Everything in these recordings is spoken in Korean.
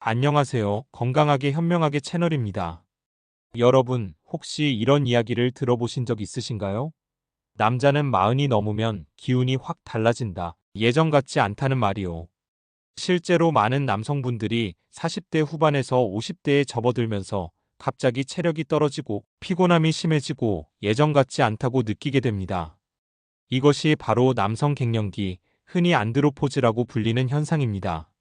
안녕하세요. 건강하게 현명하게 채널입니다. 여러분, 혹시 이런 이야기를 들어보신 적 있으신가요? 남자는 마흔이 넘으면 기운이 확 달라진다. 예전 같지 않다는 말이요. 실제로 많은 남성분들이 40대 후반에서 50대에 접어들면서 갑자기 체력이 떨어지고 피곤함이 심해지고 예전 같지 않다고 느끼게 됩니다. 이것이 바로 남성 갱년기, 흔히 안드로포즈라고 불리는 현상입니다.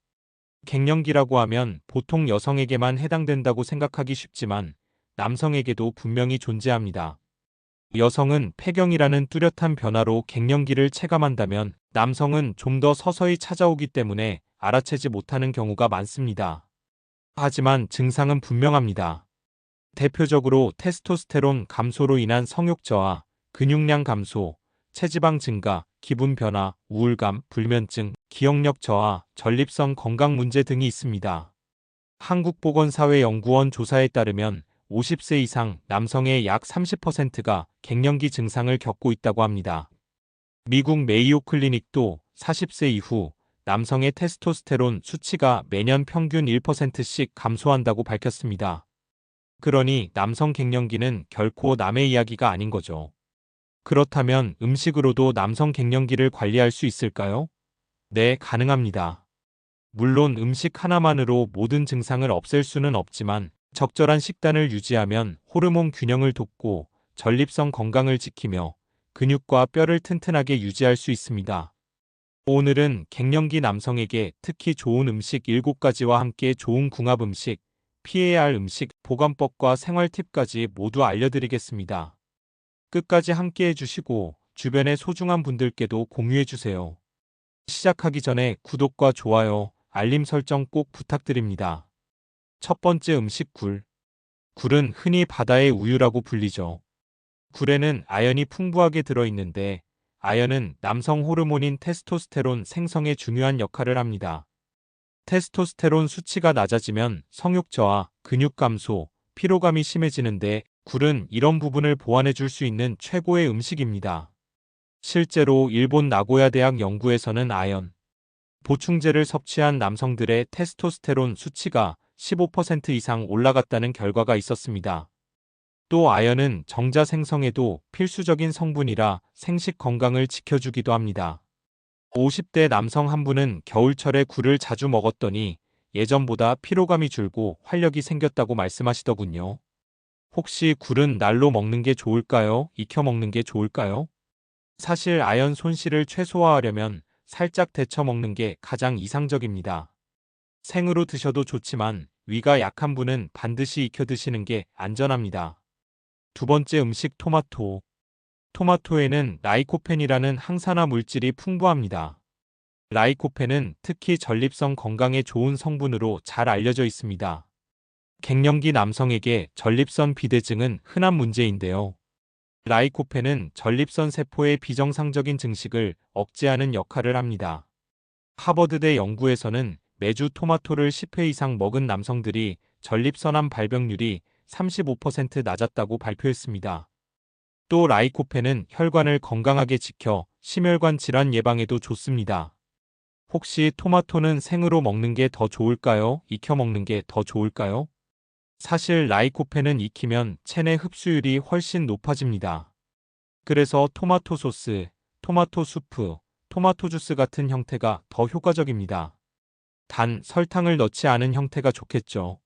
갱년기라고 하면 보통 여성에게만 해당된다고 생각하기 쉽지만 남성에게도 분명히 존재합니다. 여성은 폐경이라는 뚜렷한 변화로 갱년기를 체감한다면 남성은 좀 더 서서히 찾아오기 때문에 알아채지 못하는 경우가 많습니다. 하지만 증상은 분명합니다. 대표적으로 테스토스테론 감소로 인한 성욕 저하, 근육량 감소, 체지방 증가, 기분 변화, 우울감, 불면증, 기억력 저하, 전립선 건강 문제 등이 있습니다. 한국보건사회연구원 조사에 따르면 50세 이상 남성의 약 30%가 갱년기 증상을 겪고 있다고 합니다. 미국 메이오 클리닉도 40세 이후 남성의 테스토스테론 수치가 매년 평균 1%씩 감소한다고 밝혔습니다. 그러니 남성 갱년기는 결코 남의 이야기가 아닌 거죠. 그렇다면 음식으로도 남성 갱년기를 관리할 수 있을까요? 네, 가능합니다. 물론 음식 하나만으로 모든 증상을 없앨 수는 없지만 적절한 식단을 유지하면 호르몬 균형을 돕고 전립선 건강을 지키며 근육과 뼈를 튼튼하게 유지할 수 있습니다. 오늘은 갱년기 남성에게 특히 좋은 음식 7가지와 함께 좋은 궁합 음식, 피해야 할 음식, 보관법과 생활 팁까지 모두 알려드리겠습니다. 끝까지 함께 해주시고 주변의 소중한 분들께도 공유해주세요. 시작하기 전에 구독과 좋아요, 알림 설정 꼭 부탁드립니다. 첫 번째 음식 굴. 굴은 흔히 바다의 우유라고 불리죠. 굴에는 아연이 풍부하게 들어있는데 아연은 남성 호르몬인 테스토스테론 생성에 중요한 역할을 합니다. 테스토스테론 수치가 낮아지면 성욕 저하, 근육 감소, 피로감이 심해지는데 굴은 이런 부분을 보완해 줄 수 있는 최고의 음식입니다. 실제로 일본 나고야 대학 연구에서는 아연 보충제를 섭취한 남성들의 테스토스테론 수치가 15% 이상 올라갔다는 결과가 있었습니다. 또 아연은 정자 생성에도 필수적인 성분이라 생식 건강을 지켜주기도 합니다. 50대 남성 한 분은 겨울철에 굴을 자주 먹었더니 예전보다 피로감이 줄고 활력이 생겼다고 말씀하시더군요. 혹시 굴은 날로 먹는 게 좋을까요? 익혀 먹는 게 좋을까요? 사실 아연 손실을 최소화하려면 살짝 데쳐 먹는 게 가장 이상적입니다. 생으로 드셔도 좋지만 위가 약한 분은 반드시 익혀 드시는 게 안전합니다. 두 번째 음식 토마토. 토마토에는 라이코펜이라는 항산화 물질이 풍부합니다. 라이코펜은 특히 전립선 건강에 좋은 성분으로 잘 알려져 있습니다. 갱년기 남성에게 전립선 비대증은 흔한 문제인데요. 라이코펜은 전립선 세포의 비정상적인 증식을 억제하는 역할을 합니다. 하버드대 연구에서는 매주 토마토를 10회 이상 먹은 남성들이 전립선암 발병률이 35% 낮았다고 발표했습니다. 또 라이코펜은 혈관을 건강하게 지켜 심혈관 질환 예방에도 좋습니다. 혹시 토마토는 생으로 먹는 게 더 좋을까요? 익혀 먹는 게 더 좋을까요? 사실 라이코펜은 익히면 체내 흡수율이 훨씬 높아집니다. 그래서 토마토 소스, 토마토 수프, 토마토 주스 같은 형태가 더 효과적입니다. 단 설탕을 넣지 않은 형태가 좋겠죠.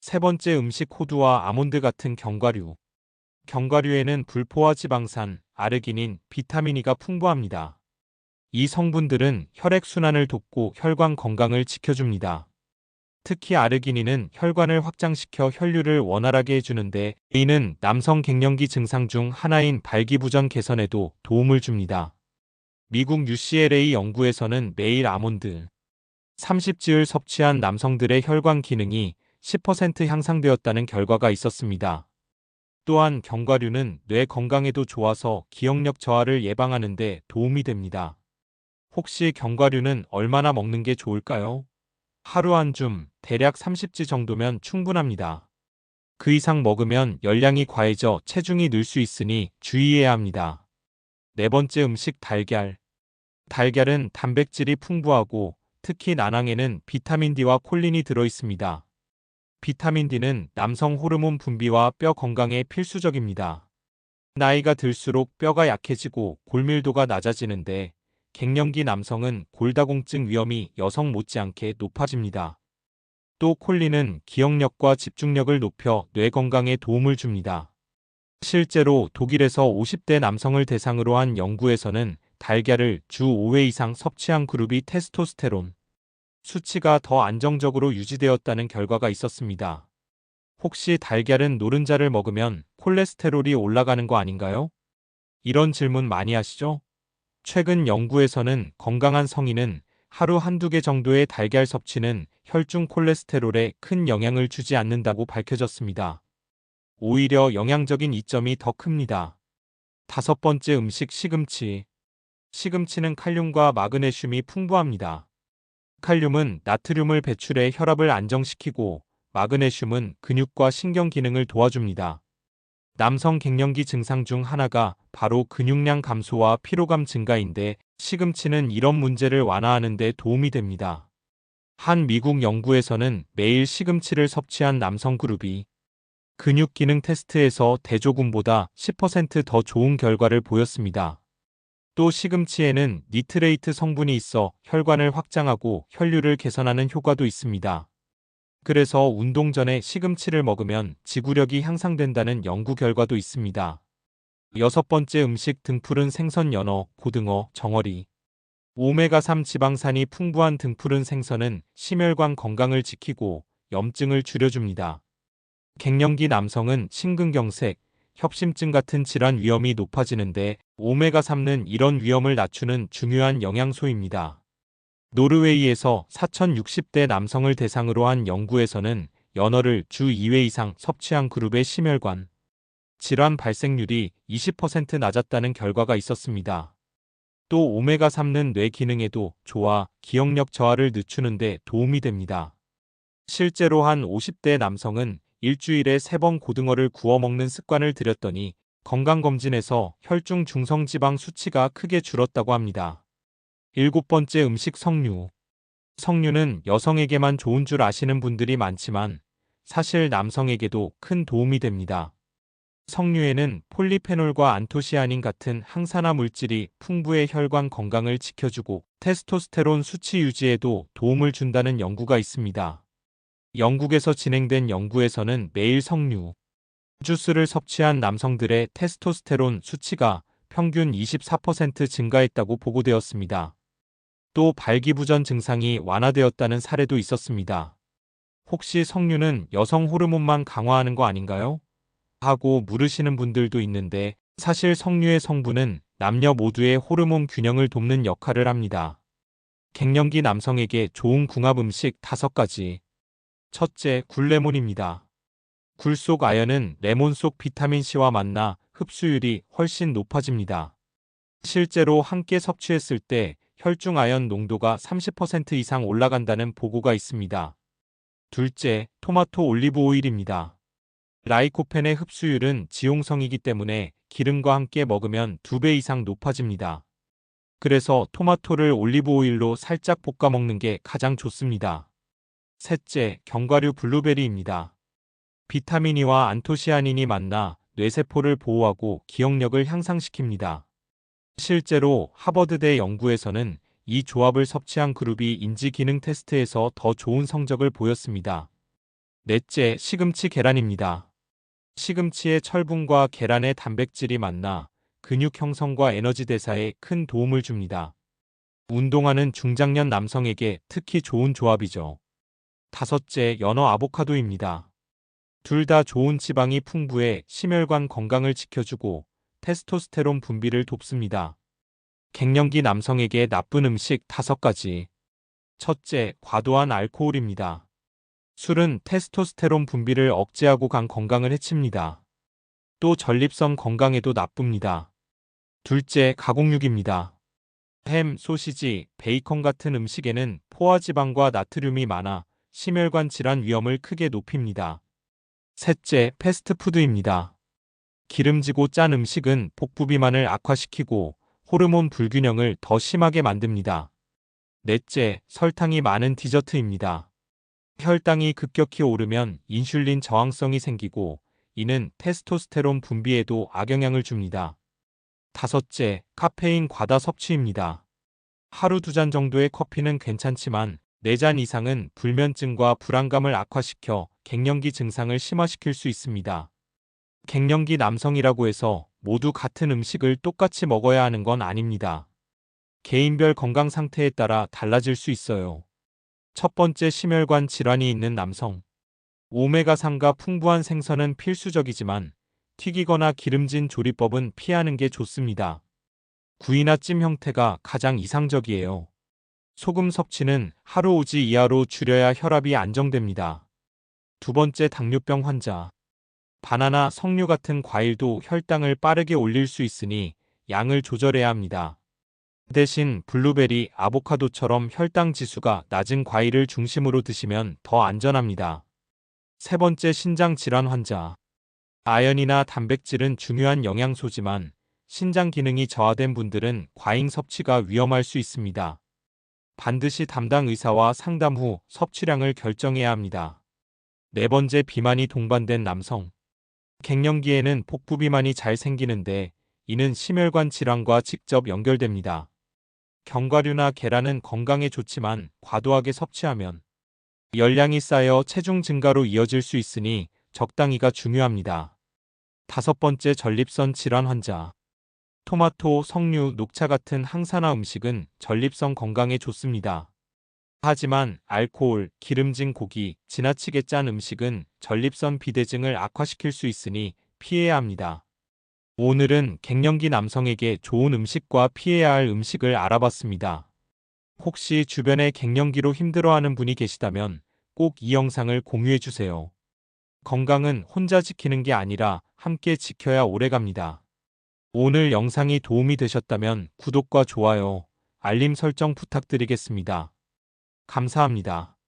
세 번째 음식 호두와 아몬드 같은 견과류. 견과류에는 불포화 지방산, 아르기닌, 비타민 E가 풍부합니다. 이 성분들은 혈액순환을 돕고 혈관 건강을 지켜줍니다. 특히 아르기닌은 혈관을 확장시켜 혈류를 원활하게 해주는데 이는 남성 갱년기 증상 중 하나인 발기부전 개선에도 도움을 줍니다. 미국 UCLA 연구에서는 매일 아몬드 30즙을 섭취한 남성들의 혈관 기능이 10% 향상되었다는 결과가 있었습니다. 또한 견과류는 뇌 건강에도 좋아서 기억력 저하를 예방하는 데 도움이 됩니다. 혹시 견과류는 얼마나 먹는 게 좋을까요? 하루 한 줌, 대략 30지 정도면 충분합니다. 그 이상 먹으면 열량이 과해져 체중이 늘 수 있으니 주의해야 합니다. 네 번째 음식 달걀. 달걀은 단백질이 풍부하고 특히 난황에는 비타민 D와 콜린이 들어 있습니다. 비타민 D는 남성 호르몬 분비와 뼈 건강에 필수적입니다. 나이가 들수록 뼈가 약해지고 골밀도가 낮아지는데 갱년기 남성은 골다공증 위험이 여성 못지않게 높아집니다. 또 콜린은 기억력과 집중력을 높여 뇌 건강에 도움을 줍니다. 실제로 독일에서 50대 남성을 대상으로 한 연구에서는 달걀을 주 5회 이상 섭취한 그룹이 테스토스테론 수치가 더 안정적으로 유지되었다는 결과가 있었습니다. 혹시 달걀은 노른자를 먹으면 콜레스테롤이 올라가는 거 아닌가요? 이런 질문 많이 하시죠? 최근 연구에서는 건강한 성인은 하루 한두 개 정도의 달걀 섭취는 혈중 콜레스테롤에 큰 영향을 주지 않는다고 밝혀졌습니다. 오히려 영양적인 이점이 더 큽니다. 다섯 번째 음식 시금치. 시금치는 칼륨과 마그네슘이 풍부합니다. 칼륨은 나트륨을 배출해 혈압을 안정시키고 마그네슘은 근육과 신경 기능을 도와줍니다. 남성 갱년기 증상 중 하나가 바로 근육량 감소와 피로감 증가인데 시금치는 이런 문제를 완화하는 데 도움이 됩니다. 한 미국 연구에서는 매일 시금치를 섭취한 남성 그룹이 근육 기능 테스트에서 대조군보다 10% 더 좋은 결과를 보였습니다. 또 시금치에는 니트레이트 성분이 있어 혈관을 확장하고 혈류를 개선하는 효과도 있습니다. 그래서 운동 전에 시금치를 먹으면 지구력이 향상된다는 연구 결과도 있습니다. 여섯 번째 음식 등푸른 생선 연어, 고등어, 정어리. 오메가3 지방산이 풍부한 등푸른 생선은 심혈관 건강을 지키고 염증을 줄여줍니다. 갱년기 남성은 심근경색, 협심증 같은 질환 위험이 높아지는데 오메가3는 이런 위험을 낮추는 중요한 영양소입니다. 노르웨이에서 4,060대 남성을 대상으로 한 연구에서는 연어를 주 2회 이상 섭취한 그룹의 심혈관 질환 발생률이 20% 낮았다는 결과가 있었습니다. 또 오메가3는 뇌 기능에도 좋아 기억력 저하를 늦추는 데 도움이 됩니다. 실제로 한 50대 남성은 일주일에 3번 고등어를 구워 먹는 습관을 들였더니 건강검진에서 혈중 중성지방 수치가 크게 줄었다고 합니다. 일곱 번째 음식 석류. 석류는 여성에게만 좋은 줄 아시는 분들이 많지만 사실 남성에게도 큰 도움이 됩니다. 석류에는 폴리페놀과 안토시아닌 같은 항산화 물질이 풍부해 혈관 건강을 지켜주고 테스토스테론 수치 유지에도 도움을 준다는 연구가 있습니다. 영국에서 진행된 연구에서는 매일 석류 주스를 섭취한 남성들의 테스토스테론 수치가 평균 24% 증가했다고 보고되었습니다. 또 발기부전 증상이 완화되었다는 사례도 있었습니다. 혹시 석류는 여성 호르몬만 강화하는 거 아닌가요? 하고 물으시는 분들도 있는데 사실 석류의 성분은 남녀 모두의 호르몬 균형을 돕는 역할을 합니다. 갱년기 남성에게 좋은 궁합 음식 5가지. 첫째, 굴레몬입니다. 굴 속 아연은 레몬 속 비타민C와 만나 흡수율이 훨씬 높아집니다. 실제로 함께 섭취했을 때 혈중 아연 농도가 30% 이상 올라간다는 보고가 있습니다. 둘째, 토마토 올리브 오일입니다. 라이코펜의 흡수율은 지용성이기 때문에 기름과 함께 먹으면 2배 이상 높아집니다. 그래서 토마토를 올리브 오일로 살짝 볶아 먹는 게 가장 좋습니다. 셋째, 견과류 블루베리입니다. 비타민 E와 안토시아닌이 만나 뇌세포를 보호하고 기억력을 향상시킵니다. 실제로 하버드대 연구에서는 이 조합을 섭취한 그룹이 인지 기능 테스트에서 더 좋은 성적을 보였습니다. 넷째, 시금치 계란입니다. 시금치의 철분과 계란의 단백질이 만나 근육 형성과 에너지 대사에 큰 도움을 줍니다. 운동하는 중장년 남성에게 특히 좋은 조합이죠. 다섯째, 연어 아보카도입니다. 둘 다 좋은 지방이 풍부해 심혈관 건강을 지켜주고 테스토스테론 분비를 돕습니다. 갱년기 남성에게 나쁜 음식 5가지. 첫째, 과도한 알코올입니다. 술은 테스토스테론 분비를 억제하고 간 건강을 해칩니다. 또 전립선 건강에도 나쁩니다. 둘째, 가공육입니다. 햄, 소시지, 베이컨 같은 음식에는 포화지방과 나트륨이 많아 심혈관 질환 위험을 크게 높입니다. 셋째, 패스트푸드입니다. 기름지고 짠 음식은 복부 비만을 악화시키고 호르몬 불균형을 더 심하게 만듭니다. 넷째, 설탕이 많은 디저트입니다. 혈당이 급격히 오르면 인슐린 저항성이 생기고 이는 테스토스테론 분비에도 악영향을 줍니다. 다섯째, 카페인 과다 섭취입니다. 하루 2잔 정도의 커피는 괜찮지만 4잔 이상은 불면증과 불안감을 악화시켜 갱년기 증상을 심화시킬 수 있습니다. 갱년기 남성이라고 해서 모두 같은 음식을 똑같이 먹어야 하는 건 아닙니다. 개인별 건강 상태에 따라 달라질 수 있어요. 첫 번째, 심혈관 질환이 있는 남성. 오메가3가 풍부한 생선은 필수적이지만 튀기거나 기름진 조리법은 피하는 게 좋습니다. 구이나 찜 형태가 가장 이상적이에요. 소금 섭취는 하루 5지 이하로 줄여야 혈압이 안정됩니다. 두 번째, 당뇨병 환자. 바나나, 석류 같은 과일도 혈당을 빠르게 올릴 수 있으니 양을 조절해야 합니다. 대신 블루베리, 아보카도처럼 혈당 지수가 낮은 과일을 중심으로 드시면 더 안전합니다. 세 번째, 신장 질환 환자. 아연이나 단백질은 중요한 영양소지만 신장 기능이 저하된 분들은 과잉 섭취가 위험할 수 있습니다. 반드시 담당 의사와 상담 후 섭취량을 결정해야 합니다. 네 번째, 비만이 동반된 남성. 갱년기에는 복부 비만이 잘 생기는데 이는 심혈관 질환과 직접 연결됩니다. 견과류나 계란은 건강에 좋지만 과도하게 섭취하면 열량이 쌓여 체중 증가로 이어질 수 있으니 적당히가 중요합니다. 다섯 번째, 전립선 질환 환자. 토마토, 석류, 녹차 같은 항산화 음식은 전립선 건강에 좋습니다. 하지만 알코올, 기름진 고기, 지나치게 짠 음식은 전립선 비대증을 악화시킬 수 있으니 피해야 합니다. 오늘은 갱년기 남성에게 좋은 음식과 피해야 할 음식을 알아봤습니다. 혹시 주변에 갱년기로 힘들어하는 분이 계시다면 꼭 이 영상을 공유해주세요. 건강은 혼자 지키는 게 아니라 함께 지켜야 오래갑니다. 오늘 영상이 도움이 되셨다면 구독과 좋아요, 알림 설정 부탁드리겠습니다. 감사합니다.